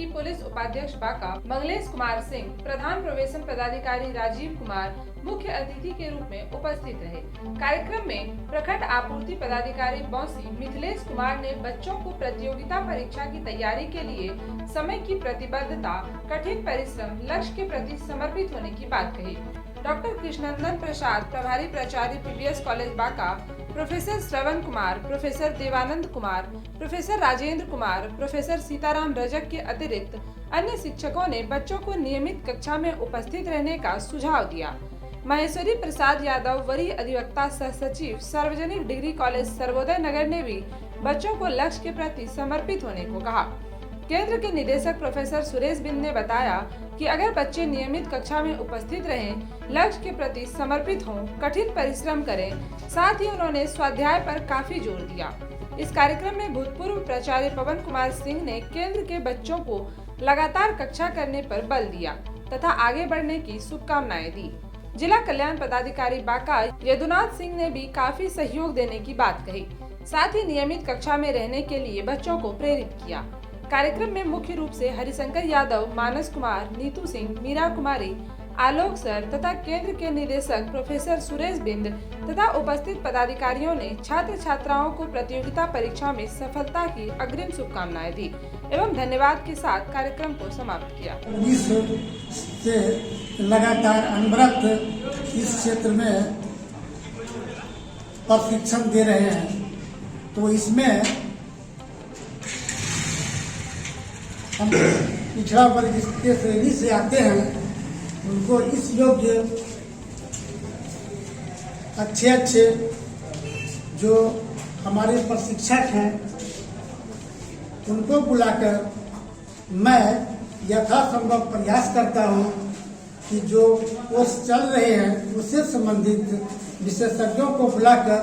की पुलिस उपाध्यक्ष बांका मंगलेश कुमार सिंह, प्रधान प्रवेशन पदाधिकारी राजीव कुमार मुख्य अतिथि के रूप में उपस्थित रहे। कार्यक्रम में प्रखंड आपूर्ति पदाधिकारी बौसी मिथिलेश कुमार ने बच्चों को प्रतियोगिता परीक्षा की तैयारी के लिए समय की प्रतिबद्धता, कठिन परिश्रम, लक्ष्य के प्रति समर्पित होने की बात कही। डॉक्टर कृष्णनंदन प्रसाद, प्रभारी प्राचार्य PBS college Banka, professor Shravan Kumar, professor Devanand Kumar, professor Rajendra Kumar, professor Sitaram Rajak के अतिरिक्त अन्य शिक्षकों ने बच्चों को नियमित कक्षा में उपस्थित रहने का सुझाव दिया। महेश्वरी प्रसाद यादव, वरीय अधिवक्ता सह सचिव, सार्वजनिक डिग्री कॉलेज सर्वोदय नगर ने भी बच्चों को लक्ष्य के प्रति समर्पित होने को कहा। केंद्र के निदेशक प्रोफेसर सुरेश बिंद ने बताया कि अगर बच्चे नियमित कक्षा में उपस्थित रहें, लक्ष्य के प्रति समर्पित हों, कठिन परिश्रम करें, साथ ही उन्होंने स्वाध्याय पर काफी जोर दिया। इस कार्यक्रम में भूतपूर्व प्राचार्य पवन कुमार सिंह ने केंद्र के बच्चों को लगातार कक्षा करने पर बल दिया तथा आगे बढ़ने की शुभकामनाएं दी। जिला कल्याण पदाधिकारी बांका यदुनाथ सिंह ने भी काफी सहयोग देने की बात कही, साथ ही नियमित कक्षा में रहने के लिए बच्चों को प्रेरित किया। कार्यक्रम में मुख्य रूप से हरिशंकर यादव, मानस कुमार, नीतू सिंह, मीरा कुमारी, आलोक सर तथा केंद्र के निदेशक प्रोफेसर सुरेश बिंद तथा उपस्थित पदाधिकारियों ने छात्र छात्राओं को प्रतियोगिता परीक्षा में सफलता की अग्रिम शुभकामनाएं दी एवं धन्यवाद के साथ कार्यक्रम को समाप्त किया। से लगातार अनवरत इस क्षेत्र में प्रशिक्षण दे रहे हैं, तो इसमें हम पिछड़ा वर्ग जिसके श्रेणी से आते हैं उनको इस योग्य अच्छे जो हमारे प्रशिक्षक हैं उनको बुलाकर मैं यथासंभव प्रयास करता हूं कि जो कोर्स चल रहे हैं उससे संबंधित विशेषज्ञों को बुलाकर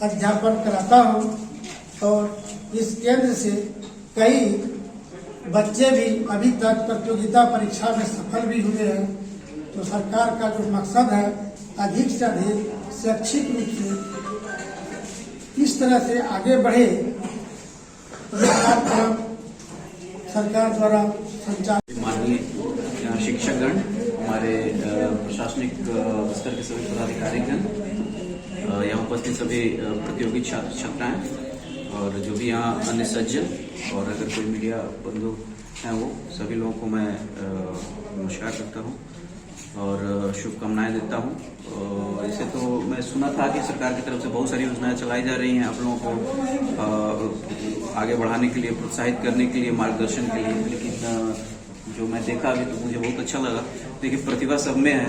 अध्यापन कराता हूं और इस केंद्र से कई बच्चे भी अभी तक प्रतियोगिता परीक्षा में सफल भी हुए हैं। तो सरकार का जो मकसद है अधिक से अधिक शैक्षिक रूप से इस तरह से आगे बढ़े, कार्यक्रम सरकार द्वारा संचालित। माननीय शिक्षकगण, हमारे प्रशासनिक स्तर के सभी पदाधिकारीगण, यहाँ उपस्थित सभी प्रतियोगी छात्र छात्राएं और जो भी यहाँ अन्य सज्जन और अगर कोई मीडिया बंधु हैं वो सभी लोगों को मैं नमस्कार करता हूँ और शुभकामनाएं देता हूँ। इसे तो मैं सुना था कि सरकार की तरफ से बहुत सारी योजनाएं चलाई जा रही हैं आप लोगों को आगे बढ़ाने के लिए, प्रोत्साहित करने के लिए, मार्गदर्शन के लिए, लेकिन जो मैं देखा अभी तो मुझे बहुत अच्छा लगा। देखिए, प्रतिभा सब में है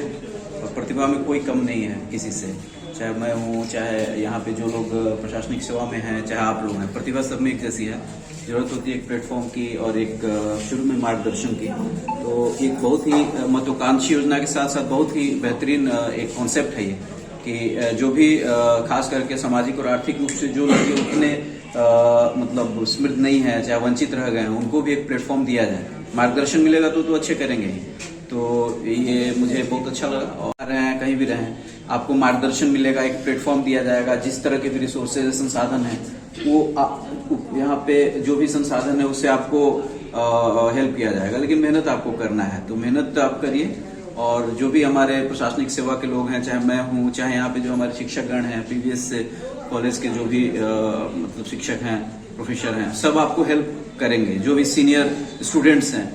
और प्रतिभा में कोई कम नहीं है किसी से, चाहे मैं हूँ, चाहे यहाँ पे जो लोग प्रशासनिक सेवा में हैं, चाहे आप लोग हैं, प्रतिभा सब में एक जैसी है। जरूरत होती है एक प्लेटफॉर्म की और एक शुरू में मार्गदर्शन की। तो एक बहुत ही महत्वाकांक्षी योजना के साथ साथ बहुत ही बेहतरीन एक कॉन्सेप्ट है ये कि जो भी खास करके सामाजिक और आर्थिक रूप से जो लोग उतने मतलब समृद्ध नहीं है, चाहे वंचित रह गए हैं, उनको भी एक प्लेटफॉर्म दिया जाए। मार्गदर्शन मिलेगा तो अच्छे करेंगे ही। तो ये मुझे बहुत अच्छा लगा। और रहें कहीं भी रहें, आपको मार्गदर्शन मिलेगा, एक प्लेटफॉर्म दिया जाएगा। जिस तरह के भी रिसोर्सेज संसाधन है वो यहाँ पे जो भी संसाधन है उससे आपको हेल्प किया जाएगा, लेकिन मेहनत आपको करना है। तो मेहनत आप करिए और जो भी हमारे प्रशासनिक सेवा के लोग हैं, चाहे मैं हूँ, चाहे यहाँ पे जो हमारे शिक्षकगण हैं, पीबीएस से कॉलेज के जो भी मतलब शिक्षक हैं, प्रोफेसर हैं, सब आपको हेल्प करेंगे। जो भी सीनियर स्टूडेंट्स हैं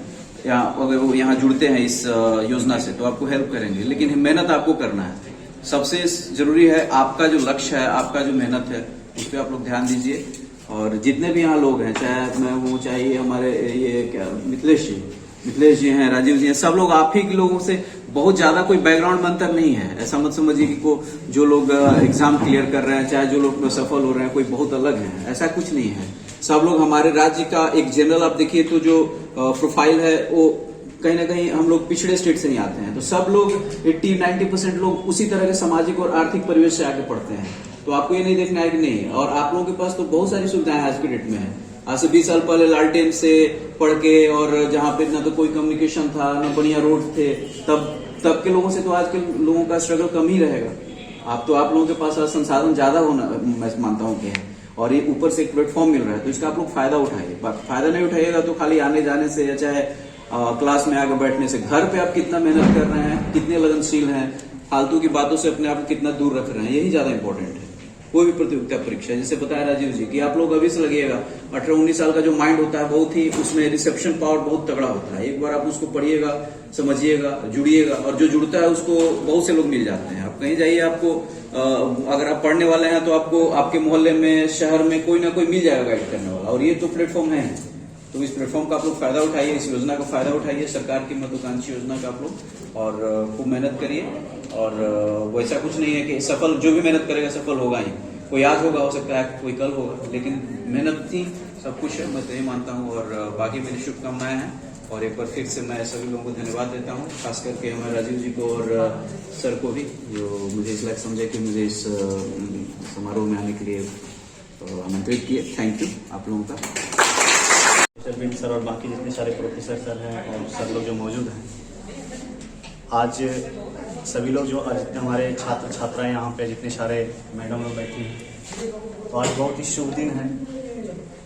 अगर वो यहाँ जुड़ते हैं इस योजना से तो आपको हेल्प करेंगे, लेकिन मेहनत आपको करना है। सबसे जरूरी है आपका जो लक्ष्य है, आपका जो मेहनत है, उस पर आप लोग ध्यान दीजिए। और जितने भी यहाँ लोग हैं, चाहे मैं हूँ, चाहे ये हमारे ये क्या मिथिलेश जी हैं, राजीव जी हैं, सब लोग आप ही के लोगों से बहुत ज्यादा कोई बैकग्राउंड में अंतर नहीं है। ऐसा मत समझिए कि को जो लोग एग्जाम क्लियर कर रहे हैं, चाहे जो लोग सफल हो रहे हैं, कोई बहुत अलग है, ऐसा कुछ नहीं है। सब लोग हमारे राज्य का एक जनरल आप देखिए तो जो प्रोफाइल है वो कहीं ना कहीं हम लोग पिछड़े स्टेट से नहीं आते हैं। तो सब लोग 80-90% लोग उसी तरह के सामाजिक और आर्थिक परिवेश से आगे पढ़ते हैं। तो आपको ये नहीं देखना है कि नहीं। और आप लोगों के पास तो बहुत सारी सुविधाएं आज के डेट में है। आज से 20 साल पहले लालटेन से पढ़ के और जहाँ पे ना तो कोई कम्युनिकेशन था, ना बढ़िया रोड थे, तब के लोगों से तो आज के लोगों का स्ट्रगल कम ही रहेगा। आप लोगों के पास संसाधन ज्यादा होना मैं मानता हूँ कि है। और ये ऊपर से एक प्लेटफॉर्म मिल रहा है, तो इसका आप लोग फायदा उठाइए। फायदा नहीं उठाइएगा तो खाली आने जाने से या चाहे क्लास में आकर बैठने से, घर पे आप कितना मेहनत कर रहे हैं, कितने लगनशील हैं, फालतू की बातों से अपने आप को कितना दूर रख रहे हैं, यही ज्यादा इंपॉर्टेंट है। कोई भी प्रतियोगिता परीक्षा, जैसे बताया राजीव जी कि आप लोग अभी से लगिएगा, 18-19 साल का जो माइंड होता है बहुत ही, उसमें रिसेप्शन पावर बहुत तगड़ा होता है। एक बार आप उसको पढ़िएगा, समझिएगा, जुड़िएगा, और जो जुड़ता है उसको बहुत से लोग मिल जाते हैं। आप कहीं जाइए, आपको अगर आप पढ़ने वाले हैं तो आपको आपके मोहल्ले में, शहर में कोई ना कोई मिल जाएगा गाइड करने वाला, और ये तो प्लेटफॉर्म है। तो इस प्लेटफॉर्म का आप लोग फायदा उठाइए, इस योजना का फायदा उठाइए, सरकार की महत्वाकांक्षी योजना का आप लोग, और खूब मेहनत करिए। और वैसा कुछ नहीं है कि सफल, जो भी मेहनत करेगा सफल होगा ही। कोई आज होगा, हो सकता है कोई कल होगा, लेकिन मेहनत ही सब कुछ है, मैं तो ये मानता हूँ। और बाकी मेरी शुभकामनाएं हैं, और एक बार फिर से मैं सभी लोगों को धन्यवाद देता हूँ, खास करके हमारे राजीव जी को और सर को भी, जो मुझे इस लायक समझे कि मुझे इस समारोह में आने के लिए आमंत्रित किए। थैंक यू आप लोगों का। सरविंद सर और बाकी जितने सारे प्रोफेसर सर हैं और सर लोग जो मौजूद हैं, आज सभी लोग जो हमारे छात्र छात्राएं यहाँ पे जितने सारे मैडम लोग बैठी हैं, तो आज बहुत ही शुभ दिन है।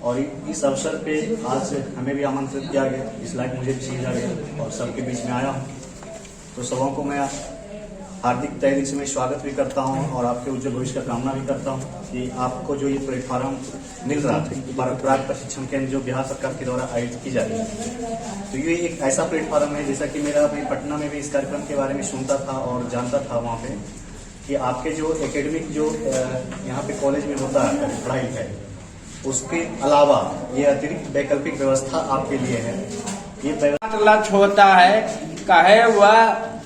और इस अवसर पे आज हमें भी आमंत्रित किया गया, इस लायक मुझे भी समझा गया और सबके बीच में आया हूँ। तो सबों को मैं हार्दिक तहे दिल से मैं स्वागत भी करता हूँ और आपके उज्जवल भविष्य का कामना भी करता हूँ कि आपको जो ये प्लेटफॉर्म मिल रहा था, प्राग प्रशिक्षण केंद्र जो बिहार सरकार के द्वारा आयोजित की जा रही है, तो ये एक ऐसा प्लेटफॉर्म है, जैसा कि मेरा मैं पटना में भी इस कार्यक्रम के बारे में सुनता था और जानता था वहाँ पे, कि आपके जो एकेडमिक जो यहाँ पे कॉलेज में होता है पढ़ाई है, उसके अलावा ये अतिरिक्त वैकल्पिक व्यवस्था आपके लिए है। ये लक्ष्य होता है, चाहे वह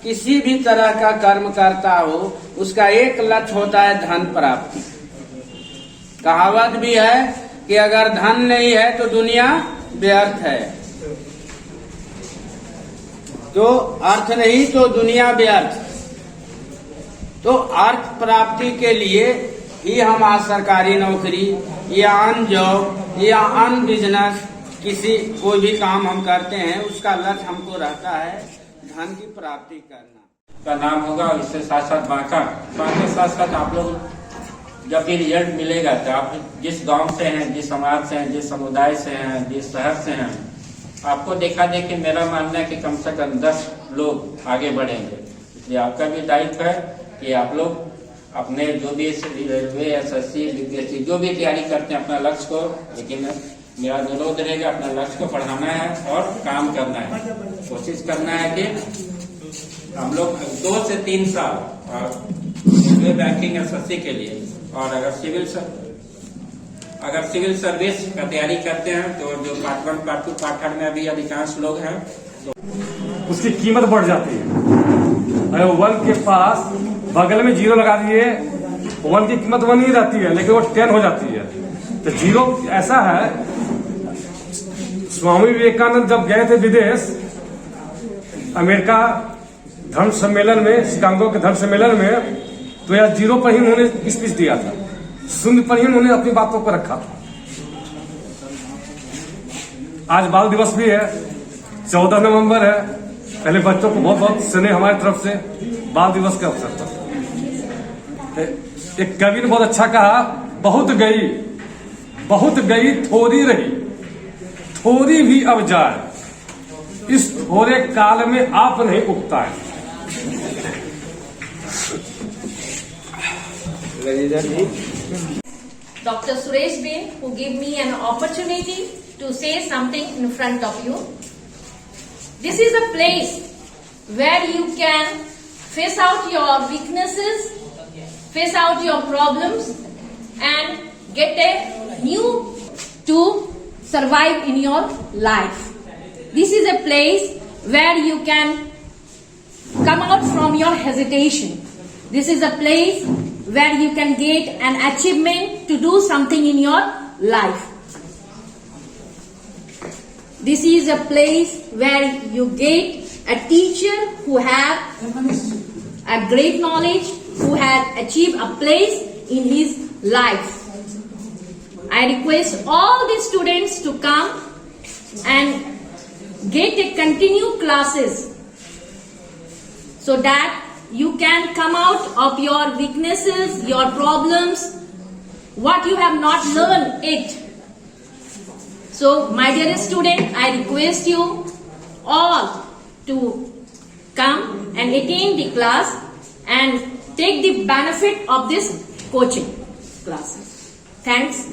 किसी भी तरह का कर्म करता हो, उसका एक लक्ष्य होता है धन प्राप्ति। कहावत भी है कि अगर धन नहीं है तो दुनिया व्यर्थ है, तो अर्थ नहीं तो दुनिया व्यर्थ। तो अर्थ प्राप्ति के लिए ही हम आज सरकारी नौकरी या अन जॉब या अन बिजनेस, किसी कोई भी काम हम करते हैं, उसका लक्ष्य हमको रहता है धन की प्राप्ति करना। का नाम होगा, और इससे साथ साथ बांका के साथ साथ आप लोग जब भी रिजल्ट मिलेगा तो आप जिस गांव से हैं, जिस समाज से हैं, जिस समुदाय से हैं, जिस शहर से हैं, आपको देखा देख के मेरा मानना है कि कम से कम 10 लोग आगे बढ़ेंगे। इसलिए आपका भी दायित्व है कि आप लोग अपने जो भी रेलवे, SSC, UPSC जो भी तैयारी करते हैं, अपना लक्ष्य को, लेकिन मेरा अनुरोध रहेगा अपना लक्ष्य को बढ़ाना है और काम करना है। कोशिश करना है कि हम लोग 2 से 3 साल रेलवे, बैंकिंग, SSC के लिए, और अगर सिविल सर्विस का तैयारी करते हैं तो जो पार्ट 1, पार्ट 2, पार्ट 3 में अभी अधिकांश लोग हैं, तो उसकी कीमत बढ़ जाती है। अगर 1 के पास बगल में 0 लगा दिए, 1 की कीमत 1 ही रहती है, लेकिन वो 10 हो जाती है। तो 0 ऐसा है, स्वामी विवेकानंद जब गए थे विदेश, अमेरिका धर्म सम्मेलन में, शिकागो के धर्म सम्मेलन में, तो यह 0 पर ही उन्होंने स्पीच दिया था, 0 पर ही उन्होंने अपनी बातों को रखा था। आज बाल दिवस भी है, 14 नवंबर है। पहले बच्चों को बहुत बहुत स्नेह हमारी तरफ से बाल दिवस के अवसर पर। एक कवि ने बहुत अच्छा कहा, बहुत गई थोड़ी रही, थोड़ी भी अब जाए, इस थोड़े काल में आप नहीं उगता है। Dr. Suresh Bain, who gave me an opportunity to say something in front of you. This is a place where you can face out your weaknesses, face out your problems, and get a new to survive in your life. This is a place where you can come out from your hesitation. This is a place where you can get an achievement to do something in your life. This is a place where you get a teacher who have a great knowledge, who has achieved a place in his life. I request all the students to come and get a continue classes so that you can come out of your weaknesses, your problems, what you have not learned it. So, my dear student, I request you all to come and attend the class and take the benefit of this coaching classes. Thanks.